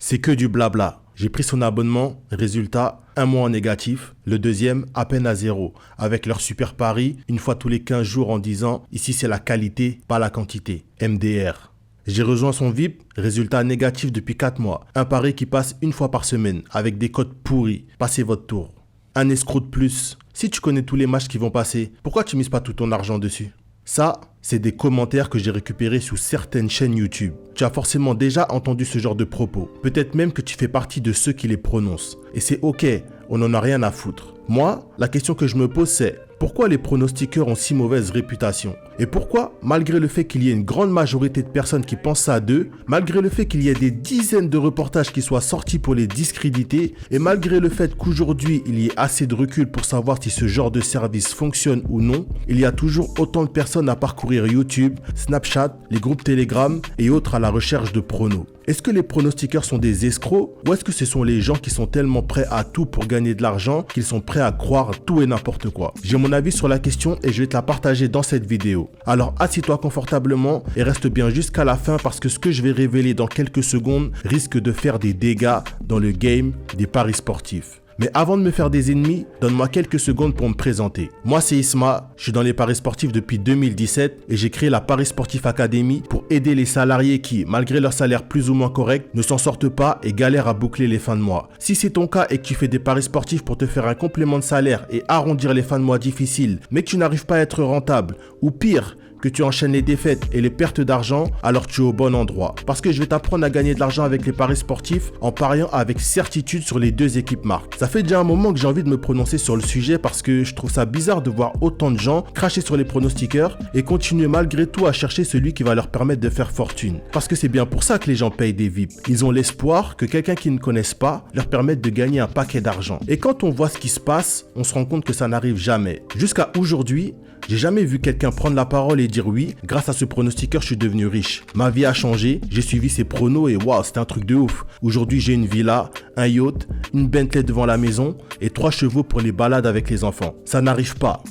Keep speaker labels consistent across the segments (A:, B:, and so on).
A: c'est que du blabla. J'ai pris son abonnement, résultat, 1 mois en négatif, le deuxième à peine à 0, avec leur super pari, une fois tous les 15 jours en disant « Ici c'est la qualité, pas la quantité ». MDR. J'ai rejoint son VIP, résultat négatif depuis 4 mois. Un pari qui passe une fois par semaine, avec des codes pourris. Passez votre tour. Un escroc de plus. Si tu connais tous les matchs qui vont passer, pourquoi tu mises pas tout ton argent dessus ? Ça, c'est des commentaires que j'ai récupérés sous certaines chaînes YouTube. Tu as forcément déjà entendu ce genre de propos. Peut-être même que tu fais partie de ceux qui les prononcent. Et c'est ok, on n'en a rien à foutre. Moi, la question que je me pose c'est, pourquoi les pronostiqueurs ont si mauvaise réputation ? Et pourquoi, malgré le fait qu'il y ait une grande majorité de personnes qui pensent ça d'eux, malgré le fait qu'il y ait des dizaines de reportages qui soient sortis pour les discréditer, et malgré le fait qu'aujourd'hui il y ait assez de recul pour savoir si ce genre de service fonctionne ou non, il y a toujours autant de personnes à parcourir YouTube, Snapchat, les groupes Telegram et autres à la recherche de pronos. Est-ce que les pronostiqueurs sont des escrocs ou est-ce que ce sont les gens qui sont tellement prêts à tout pour gagner de l'argent qu'ils sont prêts à croire tout et n'importe quoi ? J'ai mon avis sur la question et je vais te la partager dans cette vidéo. Alors assis-toi confortablement et reste bien jusqu'à la fin parce que ce que je vais révéler dans quelques secondes risque de faire des dégâts dans le game des paris sportifs. Mais avant de me faire des ennemis, donne-moi quelques secondes pour me présenter. Moi c'est Isma, je suis dans les paris sportifs depuis 2017 et j'ai créé la Paris Sportif Academy pour aider les salariés qui, malgré leur salaire plus ou moins correct, ne s'en sortent pas et galèrent à boucler les fins de mois. Si c'est ton cas et que tu fais des paris sportifs pour te faire un complément de salaire et arrondir les fins de mois difficiles, mais que tu n'arrives pas à être rentable, ou pire, que tu enchaînes les défaites et les pertes d'argent, alors tu es au bon endroit. Parce que je vais t'apprendre à gagner de l'argent avec les paris sportifs en pariant avec certitude sur les deux équipes marques. Ça fait déjà un moment que j'ai envie de me prononcer sur le sujet parce que je trouve ça bizarre de voir autant de gens cracher sur les pronostiqueurs et continuer malgré tout à chercher celui qui va leur permettre de faire fortune. Parce que c'est bien pour ça que les gens payent des VIP. Ils ont l'espoir que quelqu'un qu'ils ne connaissent pas leur permette de gagner un paquet d'argent. Et quand on voit ce qui se passe, on se rend compte que ça n'arrive jamais. Jusqu'à aujourd'hui, j'ai jamais vu quelqu'un prendre la parole et dire oui, grâce à ce pronostiqueur, je suis devenu riche. Ma vie a changé, j'ai suivi ses pronos et waouh, c'était un truc de ouf. Aujourd'hui, j'ai une villa, un yacht, une Bentley devant la maison et 3 chevaux pour les balades avec les enfants. Ça n'arrive pas.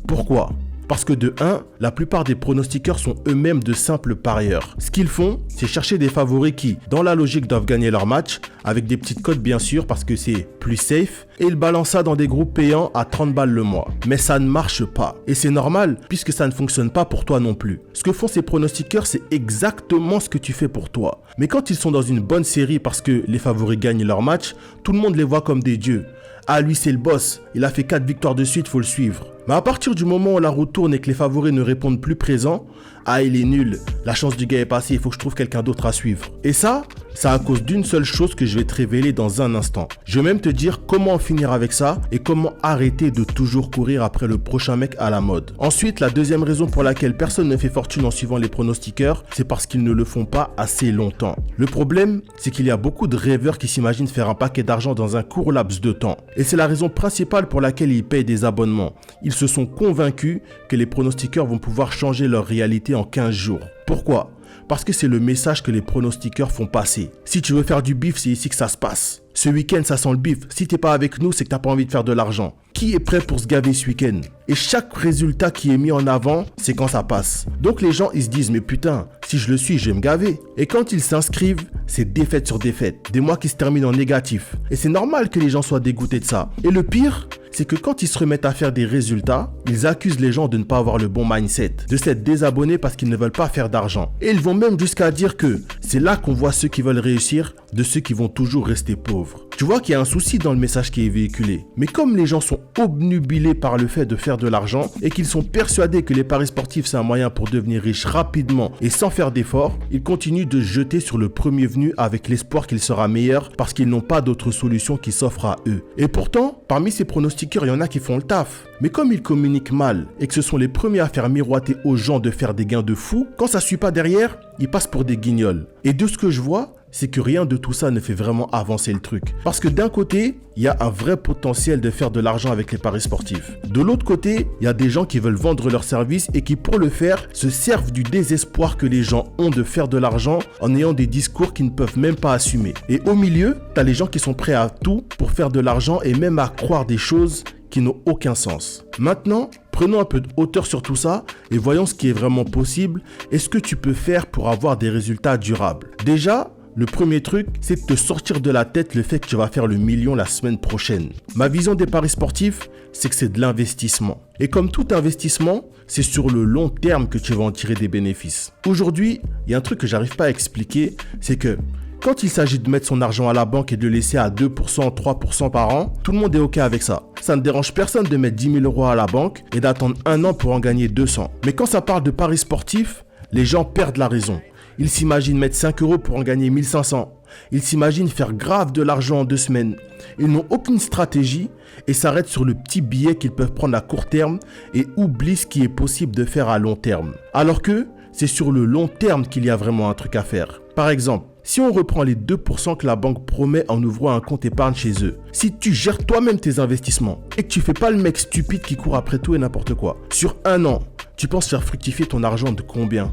A: Pourquoi ? Parce que de 1, la plupart des pronostiqueurs sont eux-mêmes de simples parieurs. Ce qu'ils font, c'est chercher des favoris qui, dans la logique, doivent gagner leur match, avec des petites cotes bien sûr, parce que c'est plus safe, et ils balancent ça dans des groupes payants à 30 balles le mois. Mais ça ne marche pas. Et c'est normal, puisque ça ne fonctionne pas pour toi non plus. Ce que font ces pronostiqueurs, c'est exactement ce que tu fais pour toi. Mais quand ils sont dans une bonne série parce que les favoris gagnent leur match, tout le monde les voit comme des dieux. Ah, lui c'est le boss, il a fait 4 victoires de suite, faut le suivre. Mais à partir du moment où la roue tourne et que les favoris ne répondent plus présents, ah il est nul, la chance du gars est passée, il faut que je trouve quelqu'un d'autre à suivre. Et ça à cause d'une seule chose que je vais te révéler dans un instant. Je vais même te dire comment en finir avec ça et comment arrêter de toujours courir après le prochain mec à la mode. Ensuite, la deuxième raison pour laquelle personne ne fait fortune en suivant les pronostiqueurs, c'est parce qu'ils ne le font pas assez longtemps. Le problème, c'est qu'il y a beaucoup de rêveurs qui s'imaginent faire un paquet d'argent dans un court laps de temps. Et c'est la raison principale pour laquelle ils payent des abonnements. Ils se sont convaincus que les pronostiqueurs vont pouvoir changer leur réalité en 15 jours. Pourquoi ? Parce que c'est le message que les pronostiqueurs font passer. Si tu veux faire du bif, c'est ici que ça se passe. Ce week-end, ça sent le bif. Si t'es pas avec nous, c'est que t'as pas envie de faire de l'argent. Qui est prêt pour se gaver ce week-end ? Et chaque résultat qui est mis en avant, c'est quand ça passe. Donc les gens, ils se disent, mais putain, si je le suis, je vais me gaver. Et quand ils s'inscrivent, c'est défaite sur défaite. Des mois qui se terminent en négatif. Et c'est normal que les gens soient dégoûtés de ça. Et le pire, c'est que quand ils se remettent à faire des résultats, ils accusent les gens de ne pas avoir le bon mindset, de s'être désabonnés parce qu'ils ne veulent pas faire d'argent. Et ils vont même jusqu'à dire que c'est là qu'on voit ceux qui veulent réussir de ceux qui vont toujours rester pauvres. Tu vois qu'il y a un souci dans le message qui est véhiculé. Mais comme les gens sont obnubilés par le fait de faire de l'argent et qu'ils sont persuadés que les paris sportifs c'est un moyen pour devenir riche rapidement et sans faire d'efforts, ils continuent de se jeter sur le premier venu avec l'espoir qu'il sera meilleur parce qu'ils n'ont pas d'autre solution qui s'offre à eux. Et pourtant, parmi ces pronostiqueurs, il y en a qui font le taf. Mais comme ils communiquent mal et que ce sont les premiers à faire miroiter aux gens de faire des gains de fou, quand ça suit pas derrière, ils passent pour des guignols. Et de ce que je vois, c'est que rien de tout ça ne fait vraiment avancer le truc. Parce que d'un côté, il y a un vrai potentiel de faire de l'argent avec les paris sportifs. De l'autre côté, il y a des gens qui veulent vendre leurs services et qui, pour le faire, se servent du désespoir que les gens ont de faire de l'argent en ayant des discours qu'ils ne peuvent même pas assumer. Et au milieu, tu as les gens qui sont prêts à tout pour faire de l'argent et même à croire des choses qui n'ont aucun sens. Maintenant, prenons un peu de hauteur sur tout ça et voyons ce qui est vraiment possible et ce que tu peux faire pour avoir des résultats durables. Déjà, Le premier truc, c'est de te sortir de la tête le fait que tu vas faire le million la semaine prochaine. Ma vision des paris sportifs, c'est que c'est de l'investissement. Et comme tout investissement, c'est sur le long terme que tu vas en tirer des bénéfices. Aujourd'hui, il y a un truc que j'arrive pas à expliquer, c'est que quand il s'agit de mettre son argent à la banque et de le laisser à 2%, 3% par an, tout le monde est OK avec ça. Ça ne dérange personne de mettre 10 000 € à la banque et d'attendre un an pour en gagner 200. Mais quand ça parle de paris sportifs, les gens perdent la raison. Ils s'imaginent mettre 5 € pour en gagner 1500. Ils s'imaginent faire grave de l'argent en 2 semaines. Ils n'ont aucune stratégie et s'arrêtent sur le petit billet qu'ils peuvent prendre à court terme et oublient ce qui est possible de faire à long terme. Alors que c'est sur le long terme qu'il y a vraiment un truc à faire. Par exemple, si on reprend les 2% que la banque promet en ouvrant un compte épargne chez eux, si tu gères toi-même tes investissements et que tu fais pas le mec stupide qui court après tout et n'importe quoi, sur un an, tu penses faire fructifier ton argent de combien ?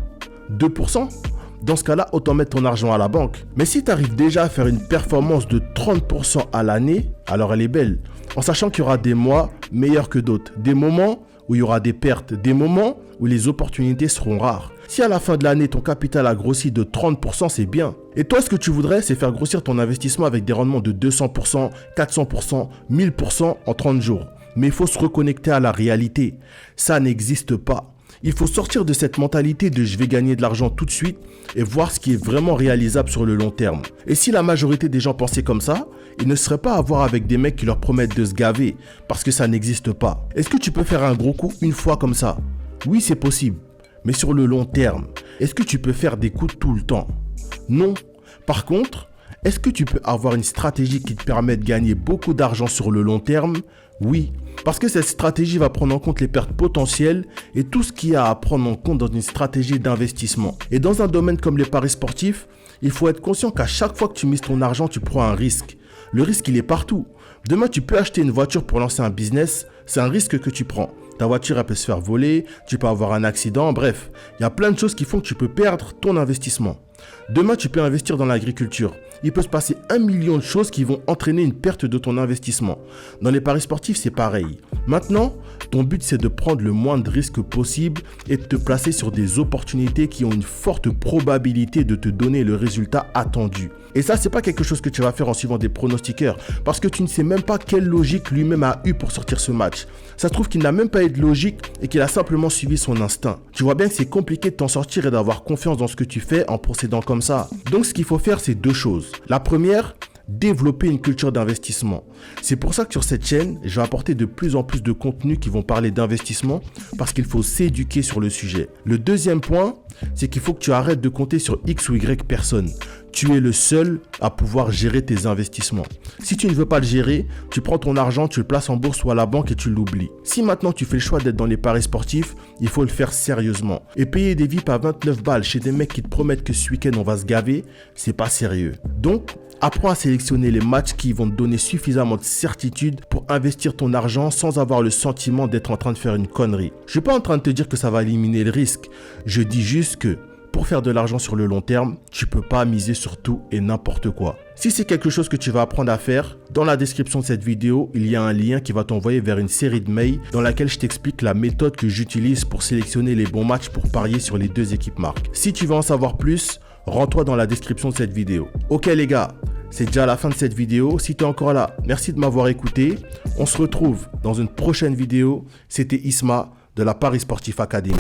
A: 2%? Dans ce cas-là, autant mettre ton argent à la banque. Mais si tu arrives déjà à faire une performance de 30% à l'année, alors elle est belle. En sachant qu'il y aura des mois meilleurs que d'autres, des moments où il y aura des pertes, des moments où les opportunités seront rares. Si à la fin de l'année, ton capital a grossi de 30%, c'est bien. Et toi, ce que tu voudrais, c'est faire grossir ton investissement avec des rendements de 200%, 400%, 1000% en 30 jours. Mais il faut se reconnecter à la réalité. Ça n'existe pas. Il faut sortir de cette mentalité de je vais gagner de l'argent tout de suite et voir ce qui est vraiment réalisable sur le long terme. Et si la majorité des gens pensaient comme ça, ils ne seraient pas à voir avec des mecs qui leur promettent de se gaver parce que ça n'existe pas. Est-ce que tu peux faire un gros coup une fois comme ça? Oui, c'est possible. Mais sur le long terme, est-ce que tu peux faire des coups tout le temps? Non. Par contre, est-ce que tu peux avoir une stratégie qui te permet de gagner beaucoup d'argent sur le long terme? Oui. Parce que cette stratégie va prendre en compte les pertes potentielles et tout ce qu'il y a à prendre en compte dans une stratégie d'investissement. Et dans un domaine comme les paris sportifs, il faut être conscient qu'à chaque fois que tu mises ton argent, tu prends un risque. Le risque, il est partout. Demain, tu peux acheter une voiture pour lancer un business, c'est un risque que tu prends. Ta voiture, elle peut se faire voler, tu peux avoir un accident, bref. Il y a plein de choses qui font que tu peux perdre ton investissement. Demain, tu peux investir dans l'agriculture. Il peut se passer 1 million de choses qui vont entraîner une perte de ton investissement. Dans les paris sportifs, c'est pareil. Maintenant, ton but, c'est de prendre le moins de risques possible et de te placer sur des opportunités qui ont une forte probabilité de te donner le résultat attendu. Et ça, c'est pas quelque chose que tu vas faire en suivant des pronostiqueurs parce que tu ne sais même pas quelle logique lui-même a eu pour sortir ce match. Ça se trouve qu'il n'a même pas eu de logique et qu'il a simplement suivi son instinct. Tu vois bien que c'est compliqué de t'en sortir et d'avoir confiance dans ce que tu fais en procédant comme ça. Donc, ce qu'il faut faire, c'est 2 choses. La première, développer une culture d'investissement. C'est pour ça que sur cette chaîne, je vais apporter de plus en plus de contenus qui vont parler d'investissement parce qu'il faut s'éduquer sur le sujet. Le deuxième point, c'est qu'il faut que tu arrêtes de compter sur X ou Y personne. Tu es le seul à pouvoir gérer tes investissements. Si tu ne veux pas le gérer, tu prends ton argent, tu le places en bourse ou à la banque et tu l'oublies. Si maintenant tu fais le choix d'être dans les paris sportifs, il faut le faire sérieusement. Et payer des VIP à 29 balles chez des mecs qui te promettent que ce week-end on va se gaver, c'est pas sérieux. Donc, apprends à sélectionner les matchs qui vont te donner suffisamment de certitude pour investir ton argent sans avoir le sentiment d'être en train de faire une connerie. Je suis pas en train de te dire que ça va éliminer le risque. Je dis juste que pour faire de l'argent sur le long terme, tu peux pas miser sur tout et n'importe quoi. Si c'est quelque chose que tu vas apprendre à faire, dans la description de cette vidéo, il y a un lien qui va t'envoyer vers une série de mails dans laquelle je t'explique la méthode que j'utilise pour sélectionner les bons matchs pour parier sur les 2 équipes marques. Si tu veux en savoir plus, rends-toi dans la description de cette vidéo. Ok les gars, c'est déjà la fin de cette vidéo. Si tu es encore là, merci de m'avoir écouté. On se retrouve dans une prochaine vidéo. C'était Isma de la Paris Sportif Academy.